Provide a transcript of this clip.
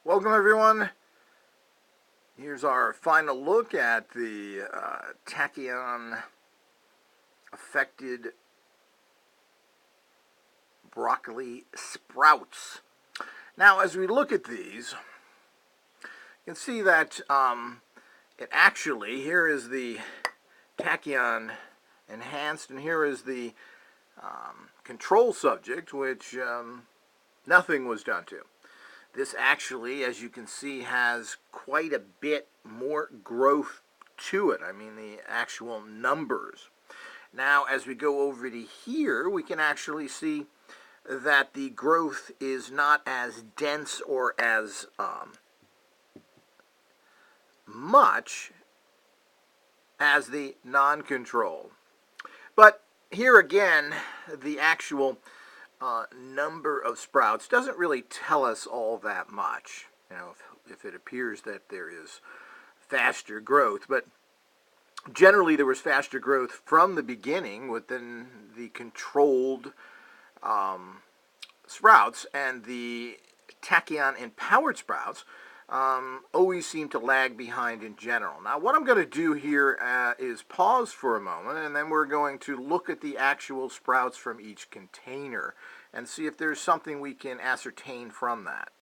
Welcome everyone. Here's our final look at the Tachyon affected broccoli sprouts. Now as we look at these, you can see that it actually, here is the Tachyon enhanced and here is the control subject, which nothing was done to. This actually, as you can see, has quite a bit more growth to it. I mean, the actual numbers. Now, as we go over to here, we can actually see that the growth is not as dense or as much as the non-control. But here again, the actual number of sprouts doesn't really tell us all that much. You know, if it appears that there is faster growth, but generally there was faster growth from the beginning within the controlled sprouts, and the Tachyon empowered sprouts always seem to lag behind in general. Now what I'm going to do here is pause for a moment, and then we're going to look at the actual sprouts from each container and see if there's something we can ascertain from that.